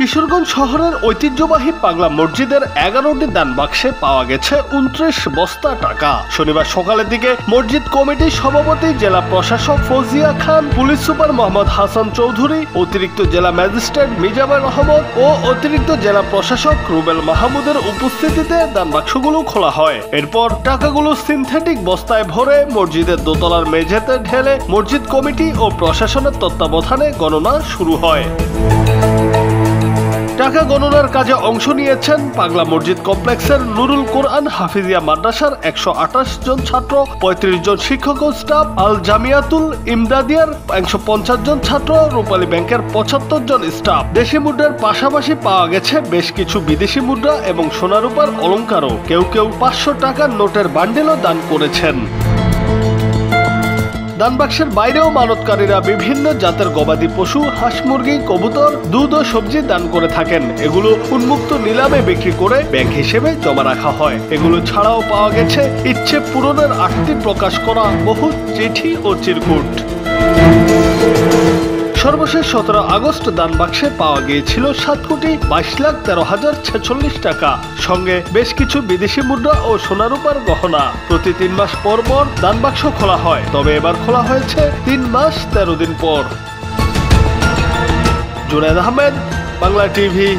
কিশোরগঞ্জ শহরের ঐতিহ্যবাহী পাগলা মসজিদের 11টি দান বাক্সে পাওয়া গেছে 29 বস্তা টাকা। শনিবার সকালের দিকে মসজিদ কমিটির সভাপতি জেলা প্রশাসক ফৌজিয়া খান, পুলিশ সুপার মোহাম্মদ হাসান চৌধুরী, অতিরিক্ত জেলা ম্যাজিস্ট্রেট মিজানুর রহমান ও অতিরিক্ত জেলা প্রশাসক রুবেল মাহমুদের উপস্থিতিতে দান বাক্সগুলো খোলা হয়। এরপর টাকাগুলো সিনথেটিক বস্তায় ভরে মসজিদের দোতলার মেঝেতে ঢেলে মসজিদ কমিটি ও প্রশাসনের তত্ত্বাবধানে গণনা শুরু হয়। টাকা গণনার কাজে অংশ নিয়েছেন পাগলা মসজিদ কমপ্লেক্সের নুরুল কোরআন হাফিজিয়া মাদ্রাসার 128 জন ছাত্র, 35 জন শিক্ষক ও স্টাফ, আল জামিয়াতুল ইমদাদিয়ার 150 জন ছাত্র, রূপালী ব্যাংকের 75 জন স্টাফ। দেশি মুদ্রার পাশাপাশি পাওয়া গেছে বেশ কিছু বিদেশি মুদ্রা এবং সোনারূপার অলংকারও। কেউ কেউ 500 টাকার নোটের বান্ডেলও দান করেছেন। দানবাক্সের বাইরেও মানতকারীরা বিভিন্ন জাতের গবাদি পশু, হাঁস মুরগি, কবুতর, দুধ ও সবজি দান করে থাকেন। এগুলো উন্মুক্ত নিলামে বিক্রি করে ব্যাংক হিসেবে জমা রাখা হয়। এগুলো ছাড়াও পাওয়া গেছে ইচ্ছে পূরণের আর্তি প্রকাশ করা বহু চিঠি ও চিরকুট। সর্বশেষ 17 আগস্ট দান বাক্সে পাওয়া গিয়েছিল 7,22,13,046 টাকা, সঙ্গে বেশ কিছু বিদেশি মুদ্রা ও সোনারূপার গহনা। প্রতি 3 মাস পর পর দান বাক্স খোলা হয়, তবে এবার খোলা হয়েছে 3 মাস 13 দিন পর। জুনায়েদ আহমেদ, বাংলা টিভি।